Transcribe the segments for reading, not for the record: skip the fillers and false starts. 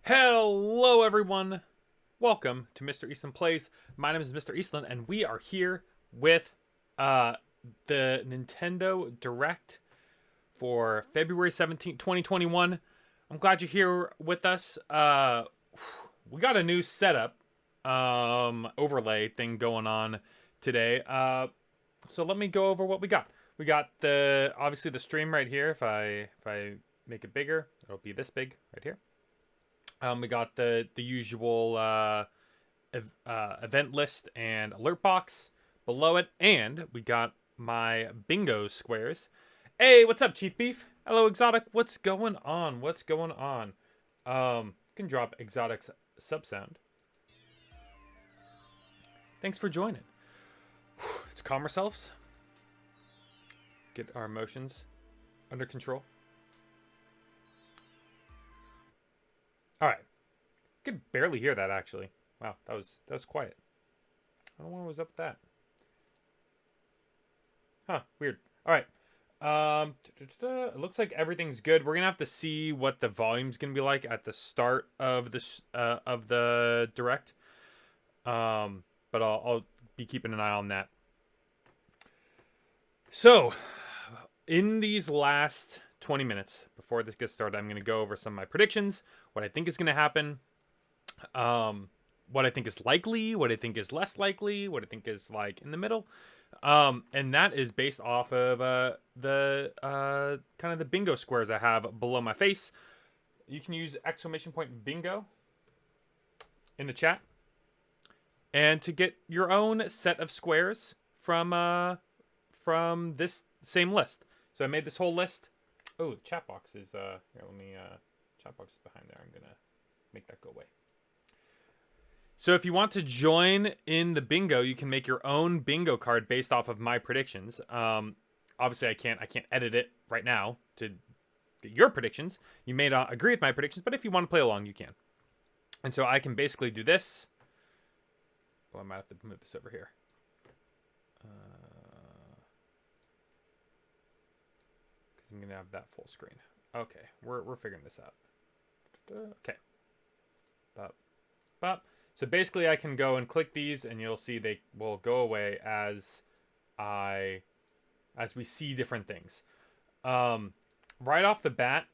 Hello, everyone. Welcome to Mr. Eastland Plays. My name is Mr. Eastland, and we are here with uh, the Nintendo Direct for February 17th, 2021. I'm glad you're here with us. We got a new setup overlay thing going on today. So let me go over what we got. We got obviously the stream right here. If I make it bigger, it'll be this big right here. We got the usual event list and alert box below it, and we got my bingo squares. Hey, what's up, Chief Beef? Hello, Exotic. What's going on? What's going on? You can drop Exotic's sub sound. Thanks for joining. Let's calm ourselves. Get our emotions under control. All right. I could barely hear that, actually. Wow, that was quiet. I don't know what was up with that. Huh, weird. All right. It looks like everything's good. We're gonna have to see what the volume's gonna be like at the start of the direct. But I'll be keeping an eye on that. So, in these last 20 minutes before this gets started, I'm going to go over some of my predictions, what I think is going to happen, what I think is likely, what I think is less likely, what I think is like in the middle, and that is based off of the kind of the bingo squares I have below my face. You can use !bingo in the chat, and to get your own set of squares from this same list. So I made this whole list. Oh, the chat box is here. Let me chat box is behind there. I'm gonna make that go away. So if you want to join in the bingo, you can make your own bingo card based off of my predictions. Obviously, I can't edit it right now to get your predictions. You may not agree with my predictions, but if you want to play along, you can. And so I can basically do this. Oh, I might have to move this over here. I'm gonna have that full screen. Okay, we're figuring this out. Okay. Bop, bop. So basically, I can go and click these, and you'll see they will go away as we see different things. Right off the bat,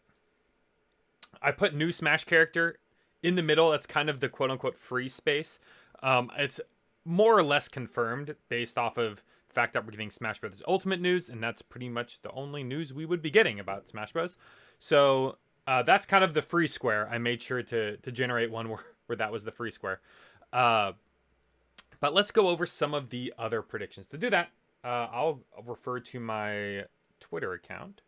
I put new Smash character in the middle. That's kind of the quote unquote free space. It's more or less confirmed based off of the fact that we're getting Smash Bros. Ultimate news, and that's pretty much the only news we would be getting about Smash Bros. So that's kind of the free square. I made sure to generate one where that was the free square. But let's go over some of the other predictions. To do that, I'll refer to my Twitter account.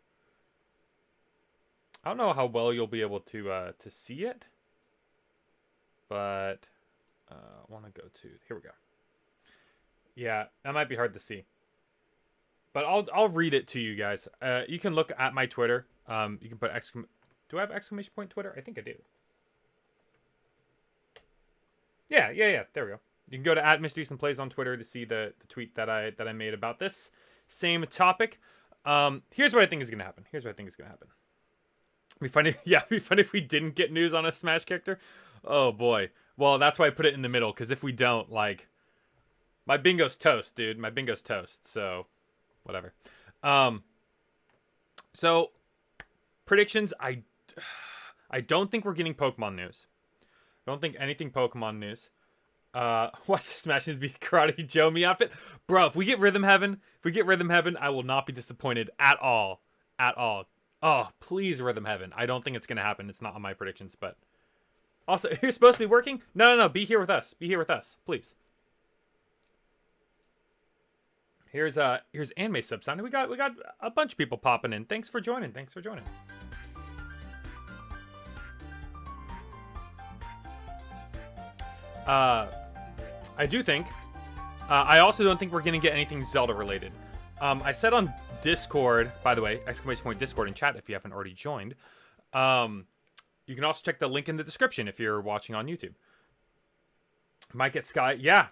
I don't know how well you'll be able to see it, but I want to go to, here we go. Yeah, that might be hard to see, but I'll read it to you guys. You can look at my Twitter. You can put do I have exclamation point Twitter? I think I do. Yeah. There we go. You can go to @Mr. Easton Plays on Twitter to see the tweet that I made about this same topic. Here's what I think is gonna happen. It'd be funny. Yeah, it'd be funny if we didn't get news on a Smash character. Oh boy. Well, that's why I put it in the middle, because if we don't, like, my bingo's toast, dude. My bingo's toast. So, whatever. So, predictions. I don't think we're getting Pokemon news. I don't think anything Pokemon news. Watch the Smash news be Karate Joe me outfit. Bro, if we get Rhythm Heaven, I will not be disappointed at all. At all. Oh, please, Rhythm Heaven. I don't think it's going to happen. It's not on my predictions, but... Also, you're supposed to be working? No. Be here with us. Please. Here's anime sub sound. We got a bunch of people popping in. Thanks for joining. I do think. I also don't think we're gonna get anything Zelda related. I said on Discord, by the way, !Discord in chat if you haven't already joined. You can also check the link in the description if you're watching on YouTube. Might get Sky. Yeah.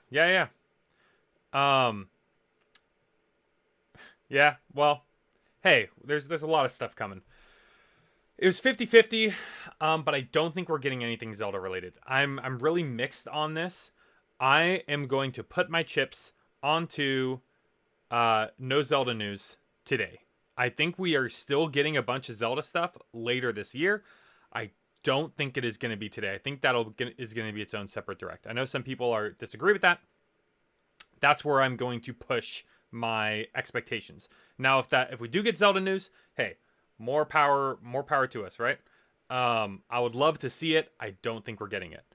Yeah, well, hey, there's a lot of stuff coming. It was 50-50, but I don't think we're getting anything Zelda related. I'm really mixed on this. I am going to put my chips onto no Zelda news today. I think we are still getting a bunch of Zelda stuff later this year. I don't think it is going to be today. I think is going to be its own separate direct. I know some people are disagree with that. That's where I'm going to push my expectations. Now, if we do get Zelda news, hey, more power to us, right? I would love to see it. I don't think we're getting it.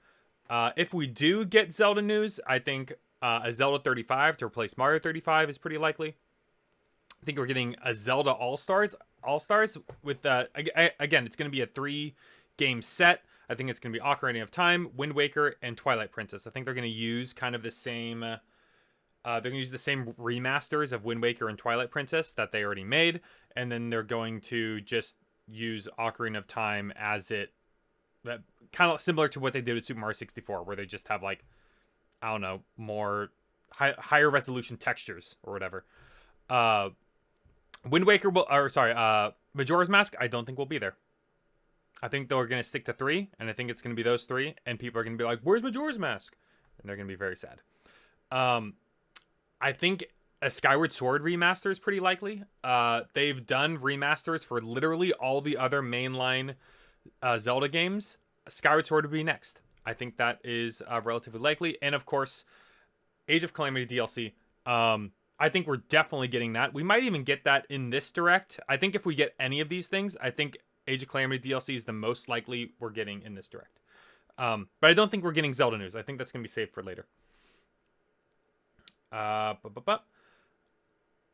If we do get Zelda news, I think a Zelda 35 to replace Mario 35 is pretty likely. I think we're getting a Zelda All Stars with again, it's going to be a 3-game set. I think it's going to be Ocarina of Time, Wind Waker, and Twilight Princess. I think they're going to use kind of the same. They're going to use the same remasters of Wind Waker and Twilight Princess that they already made, and then they're going to just use Ocarina of Time as it, kind of similar to what they did with Super Mario 64, where they just have like, I don't know, more higher resolution textures or whatever. Wind Waker Majora's Mask, I don't think will be there. I think they're going to stick to 3, and I think it's going to be those 3, and people are going to be like, "Where's Majora's Mask?" And they're going to be very sad. I think a Skyward Sword remaster is pretty likely. They've done remasters for literally all the other mainline Zelda games. Skyward Sword would be next. I think that is relatively likely. And of course, Age of Calamity DLC. I think we're definitely getting that. We might even get that in this direct. I think if we get any of these things, I think Age of Calamity DLC is the most likely we're getting in this direct. But I don't think we're getting Zelda news. I think that's going to be saved for later.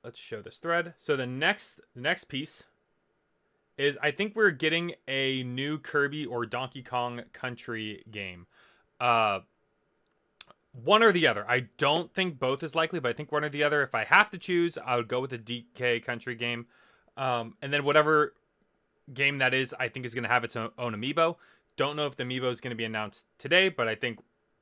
Let's show this thread. So the next piece is, I think we're getting a new Kirby or Donkey Kong Country game. One or the other. I don't think both is likely, but I think one or the other. If I have to choose, I would go with the DK Country game. And then whatever game that is, I think is going to have its own amiibo. Don't know if the amiibo is going to be announced today, but I think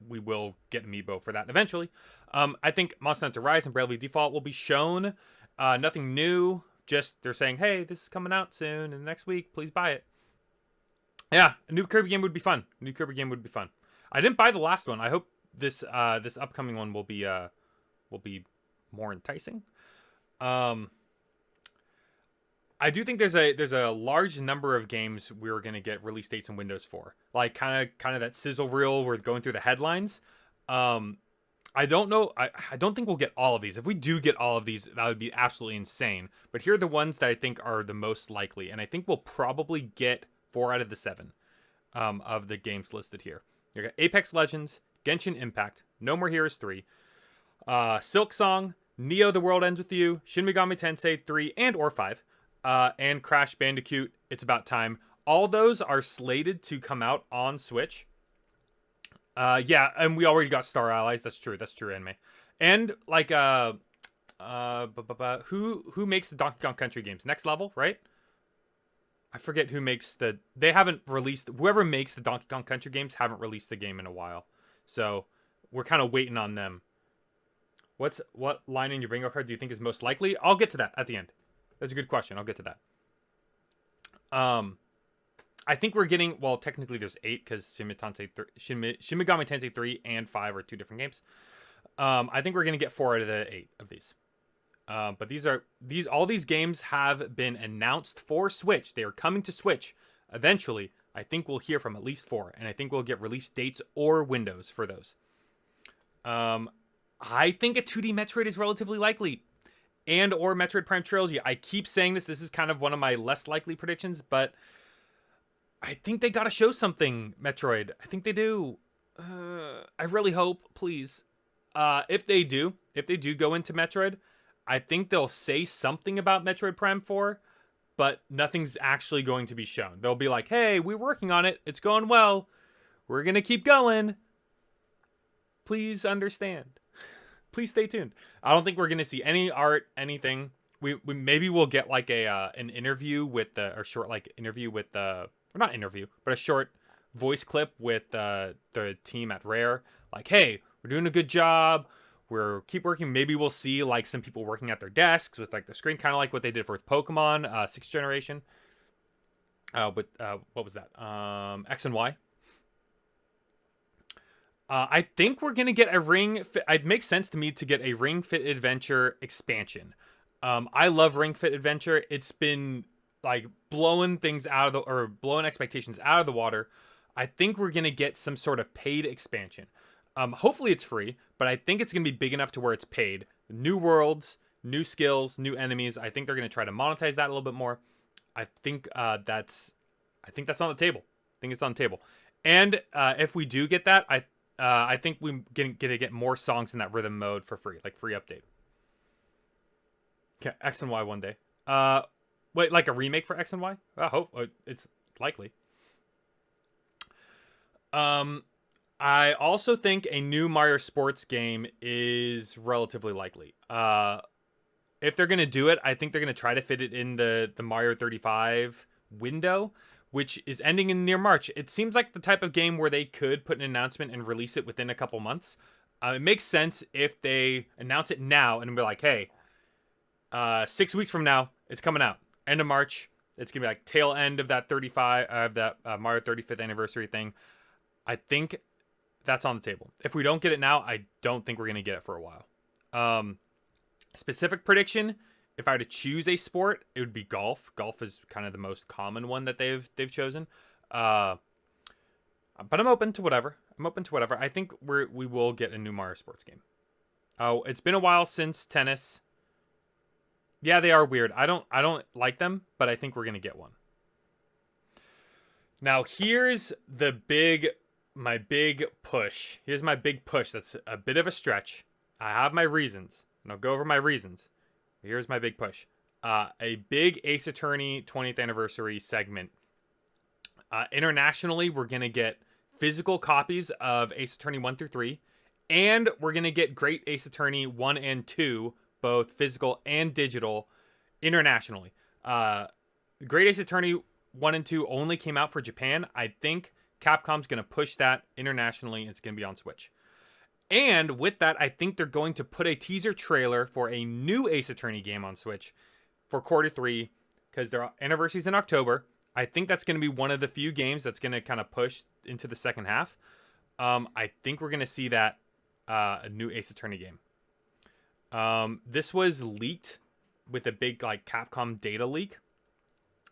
we will get amiibo for that eventually. I think Monster Hunter Rise and Bravely Default will be shown. Nothing new. Just they're saying, hey, this is coming out soon, and next week, please buy it. Yeah, a new Kirby game would be fun. I didn't buy the last one. I hope this upcoming one will be more enticing. I do think there's a large number of games we're gonna get release dates and windows for, like kind of that sizzle reel. We're going through the headlines. I don't know. I don't think we'll get all of these. If we do get all of these, that would be absolutely insane. But here are the ones that I think are the most likely, and I think we'll probably get 4 out of the 7 of the games listed here. You got Apex Legends, Genshin Impact, No More Heroes 3, Silk Song, Neo: The World Ends With You, Shin Megami Tensei 3 and or 5, and Crash Bandicoot: It's About Time. All those are slated to come out on Switch. Yeah, and we already got Star Allies. That's true, anime. And like who makes the Donkey Kong Country games? Next Level, right? I forget who makes they haven't released, whoever makes the Donkey Kong Country games haven't released the game in a while. So, we're kind of waiting on them. What line in your bingo card do you think is most likely? I'll get to that at the end. That's a good question. I'll get to that. I think we're getting, well, technically there's 8 because Shin Megami Tensei 3 and 5 are 2 different games. I think we're going to get 4 out of the 8 of these. But all these games have been announced for Switch. They are coming to Switch eventually. I think we'll hear from at least 4, and I think we'll get release dates or windows for those. I think a 2D Metroid is relatively likely, and or Metroid Prime Trilogy. I keep saying this. This is kind of one of my less likely predictions, but I think they gotta show something, Metroid. I think they do. I really hope, please. If they do go into Metroid, I think they'll say something about Metroid Prime 4, but nothing's actually going to be shown. They'll be like, hey, we're working on it. It's going well. We're gonna keep going. Please understand. Please stay tuned. I don't think we're gonna see any art, anything. We maybe we'll get like an interview with a short voice clip with the team at Rare. Like, hey, we're doing a good job. We're keep working. Maybe we'll see like some people working at their desks with like the screen, kind of like what they did for Pokemon 6th generation. With what was that? X and Y. I think we're gonna get a Ring Fit. It makes sense to me to get a Ring Fit Adventure expansion. I love Ring Fit Adventure. It's been like blowing things out of the or blowing expectations out of the water. I think we're gonna get some sort of paid expansion. Hopefully it's free, but I think it's gonna be big enough to where it's paid. New worlds, new skills, new enemies. I think they're gonna try to monetize that a little bit more. I think I think that's on the table. I think it's on the table. And if we do get that, I think we're gonna get more songs in that rhythm mode for free, like free update. Okay, X and Y one day. Wait, like a remake for X and Y? I hope it's likely. I also think a new Mario Sports game is relatively likely. If they're gonna do it, I think they're gonna try to fit it in the Mario 35 window, which is ending in near March. It seems like the type of game where they could put an announcement and release it within a couple months. It makes sense if they announce it now and be like, hey, 6 weeks from now, it's coming out. End of March. It's going to be like tail end of that 35, of that Mario 35th anniversary thing. I think that's on the table. If we don't get it now, I don't think we're going to get it for a while. Specific prediction, if I were to choose a sport, it would be golf. Golf is kind of the most common one that they've chosen. But I'm open to whatever. I think we will get a new Mario Sports game. Oh, it's been a while since tennis. Yeah, they are weird. I don't like them, but I think we're gonna get one. Now here's my big push. Here's my big push. That's a bit of a stretch. I have my reasons, and I'll go over my reasons. Here's my big push. A big Ace Attorney 20th anniversary segment. Internationally, we're going to get physical copies of Ace Attorney 1 through 3. And we're going to get Great Ace Attorney 1 and 2, both physical and digital, internationally. Great Ace Attorney 1 and 2 only came out for Japan. I think Capcom's going to push that internationally. It's going to be on Switch. And with that, I think they're going to put a teaser trailer for a new Ace Attorney game on Switch for Q3, because their anniversary's in October. I think that's going to be one of the few games that's going to kind of push into the second half. I think we're going to see that a new Ace Attorney game. This was leaked with a big like Capcom data leak.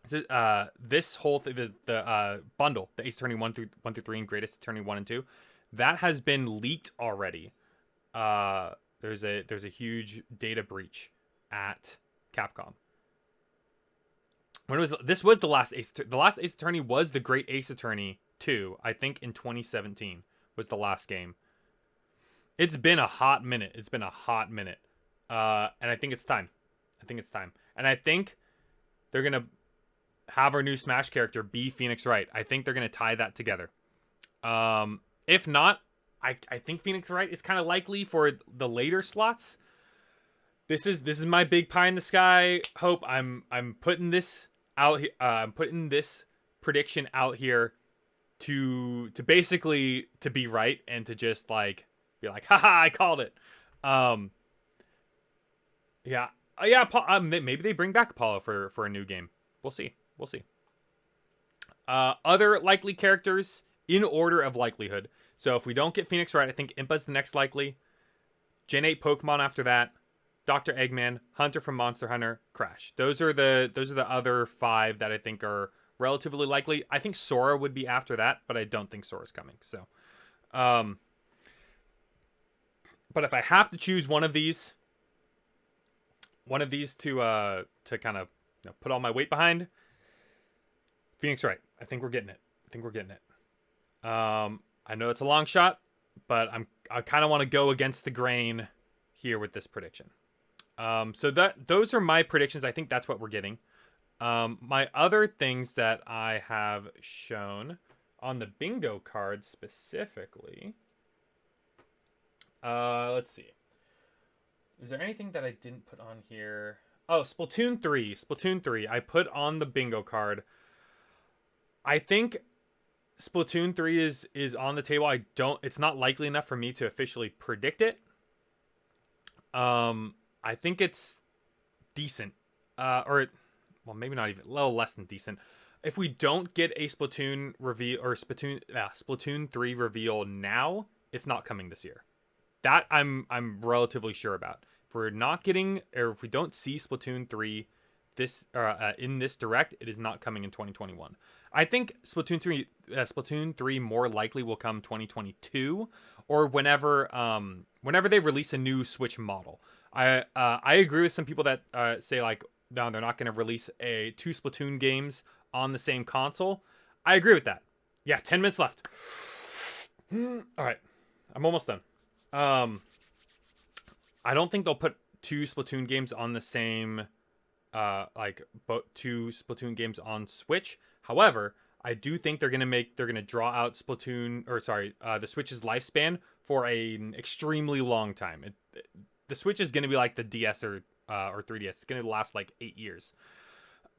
This whole thing, the bundle, the Ace Attorney 1 through 3 and Great Ace Attorney 1 and 2. That has been leaked already. There's a huge data breach at Capcom. This was the last Ace Attorney was the Great Ace Attorney 2. I think in 2017 was the last game. It's been a hot minute. And I think it's time. And I think they're gonna have our new Smash character be Phoenix Wright. I think they're gonna tie that together. If not, I think Phoenix Wright is kind of likely for the later slots. This is my big pie in the sky hope. I'm putting this out here. I'm putting this prediction out here to basically to be right and to just like be like, haha, I called it. Maybe they bring back Apollo for a new game. We'll see. Other likely characters in order of likelihood. So if we don't get Phoenix Wright, I think Impa's the next likely. Gen 8 Pokemon after that. Dr. Eggman, Hunter from Monster Hunter, Crash. Those are the other 5 that I think are relatively likely. I think Sora would be after that, but I don't think Sora's coming. So, but if I have to choose one of these to kind of put all my weight behind, Phoenix Wright. I think we're getting it. I know it's a long shot, but I kind of want to go against the grain here with this prediction. So those are my predictions. I think that's what we're getting. My other things that I have shown on the bingo card specifically. Let's see. Is there anything that I didn't put on here? Oh, Splatoon 3. I put on the bingo card. I think Splatoon 3 is on the table. It's not likely enough for me to officially predict it. I think it's decent. Maybe not even a little less than decent. if we don't get a Splatoon reveal or Splatoon 3 reveal now, it's not coming this year. That I'm relatively sure about. If we're not getting, or if we don't see Splatoon 3 in this direct, it is not coming in 2021. I think Splatoon 3 more likely will come 2022 or whenever they release a new Switch model. I agree with some people that say like no, they're not going to release two Splatoon games on the same console. I agree with that. Yeah, 10 minutes left. All right, I'm almost done. I don't think they'll put two Splatoon games on the same two Splatoon games on Switch. However, I do think they're gonna draw out the Switch's lifespan for an extremely long time. The Switch is gonna be like the DS or 3DS. It's gonna last like 8 years.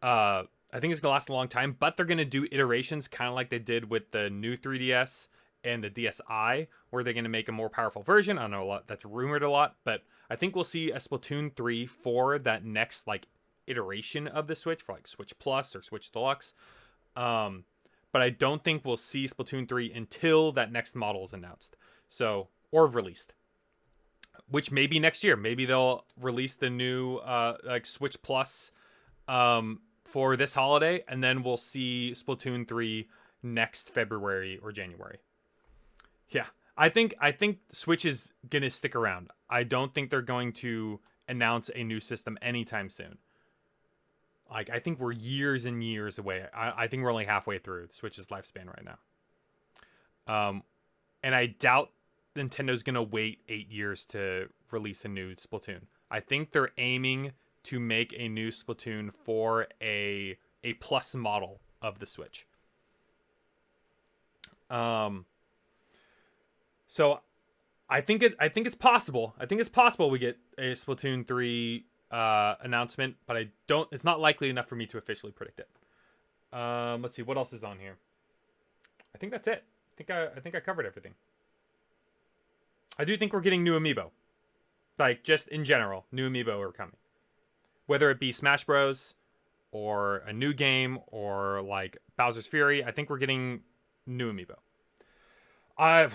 I think it's gonna last a long time, but they're gonna do iterations kind of like they did with the new 3DS and the DSi, where they're gonna make a more powerful version. I don't know a lot. That's rumored a lot, but I think we'll see a Splatoon 3 for that next like iteration of the Switch, for like Switch Plus or Switch Deluxe. But I don't think we'll see Splatoon 3 until that next model is announced. Or released. Which may be next year. Maybe they'll release the new like Switch Plus for this holiday, and then we'll see Splatoon 3 next February or January. Yeah. I think Switch is gonna stick around. I don't think they're going to announce a new system anytime soon. Like, I think we're years and years away. I think we're only halfway through Switch's lifespan right now. And I doubt Nintendo's gonna wait 8 years to release a new Splatoon. I think they're aiming to make a new Splatoon for a plus model of the Switch. So I think it's possible. I think it's possible we get a Splatoon 3 announcement, but it's not likely enough for me to officially predict it. Let's see what else is on here. I think that's it. I think I covered everything. I do think we're getting new amiibo. Like, just in general, new amiibo are coming. Whether it be Smash Bros or a new game or like Bowser's Fury, I think we're getting new amiibo. I'm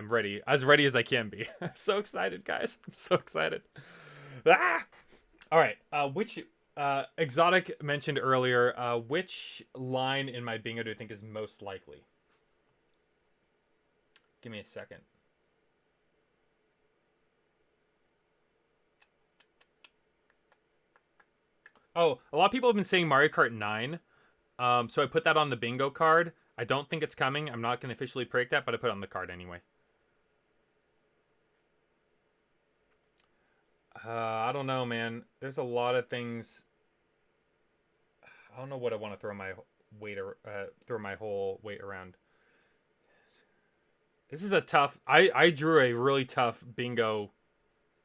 ready. As ready as I can be. I'm so excited, guys. I'm so excited. Ah! All right. Which Exotic mentioned earlier, which line in my bingo do you think is most likely? Give me a second. Oh, a lot of people have been saying Mario Kart 9. So I put that on the bingo card. I don't think it's coming. I'm not going to officially predict that, but I put it on the card anyway. I don't know, man. There's a lot of things. I don't know what I want to throw my whole weight around. This is a tough. I drew a really tough bingo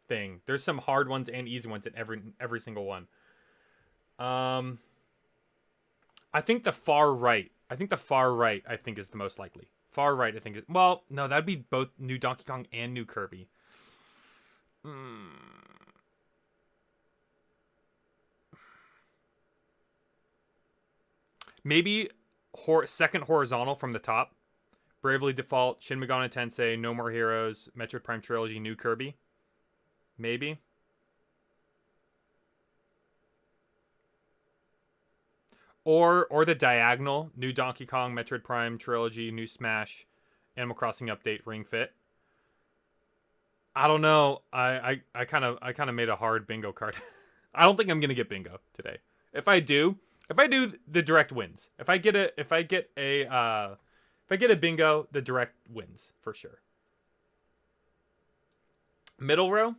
thing. There's some hard ones and easy ones in every single one. I think the far right. I think is the most likely. Far right, I think. Well, no, that'd be both new Donkey Kong and new Kirby. Maybe second horizontal from the top. Bravely Default, Shin Megami Tensei, No More Heroes, Metroid Prime Trilogy, New Kirby. Maybe. Or the diagonal, New Donkey Kong, Metroid Prime Trilogy, New Smash, Animal Crossing Update, Ring Fit. I don't know. I kind of made a hard bingo card. I don't think I'm gonna get bingo today. If I do, the direct wins. If I get a bingo, the direct wins for sure. Middle row,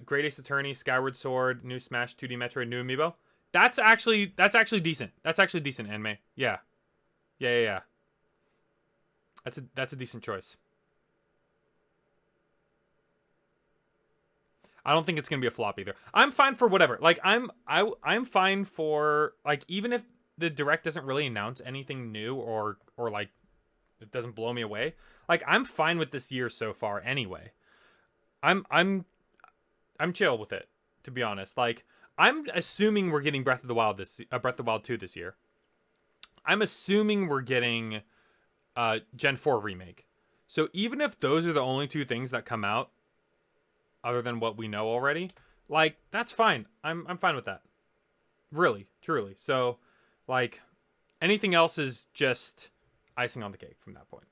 Great Ace Attorney, Skyward Sword, New Smash, 2D Metroid, New Amiibo. That's actually decent. That's actually decent, anime. Yeah. That's a decent choice. I don't think it's gonna be a flop either. I'm fine for whatever. Like I'm fine for, like, even if the direct doesn't really announce anything new or like it doesn't blow me away. Like, I'm fine with this year so far anyway. I'm chill with it, to be honest. Like, I'm assuming we're getting Breath of the Wild Breath of the Wild 2 this year. I'm assuming we're getting Gen 4 remake. So even if those are the only two things that come out, other than what we know already, like that's fine. I'm fine with that. Really, truly. So, like, anything else is just icing on the cake from that point.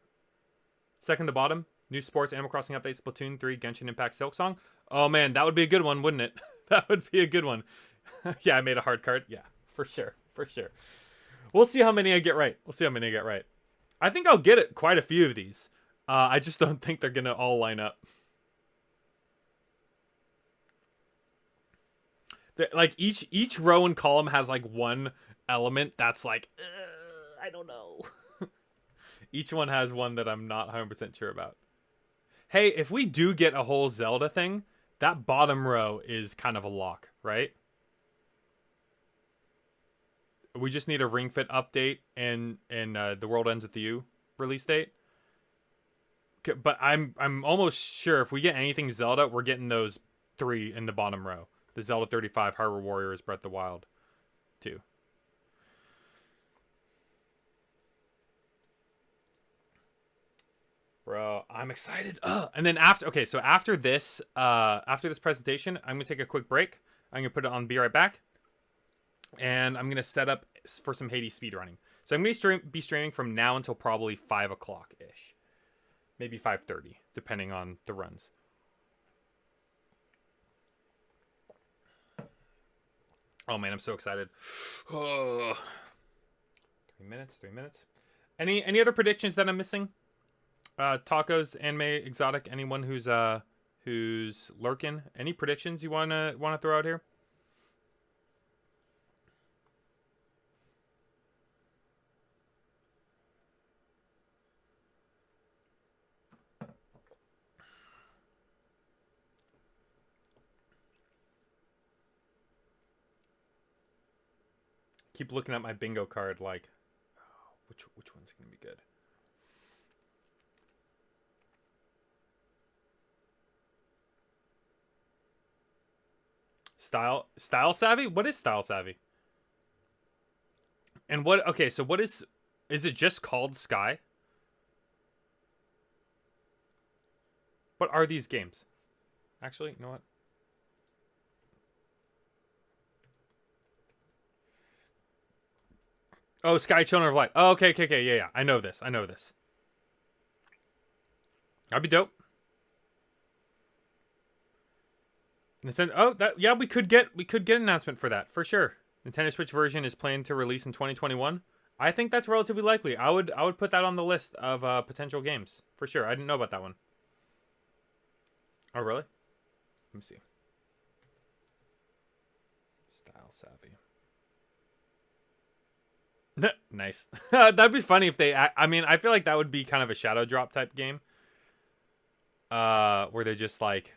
Second to bottom, new sports, Animal Crossing update, Splatoon 3, Genshin Impact, Silksong. Oh man, that would be a good one, wouldn't it? That would be a good one. Yeah, I made a hard card. Yeah, for sure, for sure. We'll see how many I get right. We'll see how many I get right. I think I'll get it quite a few of these. I just don't think they're gonna all line up. Like each row and column has like one element that's like I don't know. Each one has one that I'm not 100% sure about. Hey, if we do get a whole Zelda thing, that bottom row is kind of a lock, right? We just need a Ring Fit update and The World Ends With You release date. But I'm almost sure if we get anything Zelda, we're getting those 3 in the bottom row. The Zelda 35, Hyrule Warriors, Breath of the Wild 2. Bro, I'm excited. And then after this presentation, I'm gonna take a quick break. I'm gonna put it on Be Right Back, and I'm gonna set up for some Hades speedrunning. So I'm gonna be streaming from now until probably 5 o'clock ish, maybe 5:30, depending on the runs. Oh man, I'm so excited. Oh. 3 minutes. Any other predictions that I'm missing? Tacos, anime, exotic, anyone who's lurking. Any predictions you wanna throw out here? Keep looking at my bingo card like, oh, which one's gonna be good? Style savvy? What is style savvy? And what? Okay, so what is it just called Sky? What are these games? Actually, you know what? Oh, Sky Children of Light. Oh, okay, yeah. I know this. That'd be dope. We could get an announcement for that for sure. Nintendo Switch version is planned to release in 2021. I think that's relatively likely. I would put that on the list of potential games for sure. I didn't know about that one. Oh really? Let me see. Style savvy. Nice. That'd be funny if they. I mean, I feel like that would be kind of a shadow drop type game. Where they just like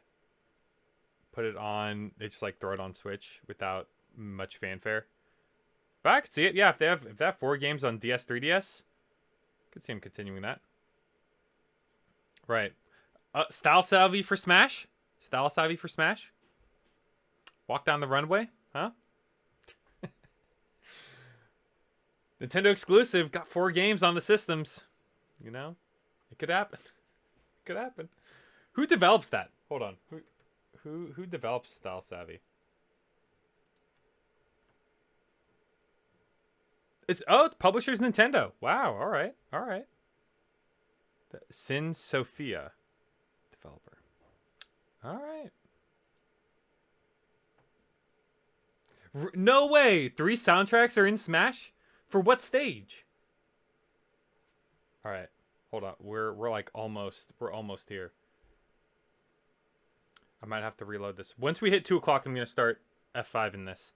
put it on. They just like throw it on Switch without much fanfare. But I could see it. Yeah, if they have 4 games on DS, 3DS, could see them continuing that. Right. Style savvy for Smash. Walk down the runway, huh? Nintendo exclusive, got 4 games on the systems. You know, it could happen. Who develops that? Hold on. Who develops Style Savvy? It's publisher's Nintendo. Wow. All right. Sin Sophia developer. All right. No way. 3 soundtracks are in Smash? For what stage? All right. Hold on. We're like almost here. I might have to reload this. Once we hit 2 o'clock, I'm going to start F5 in this.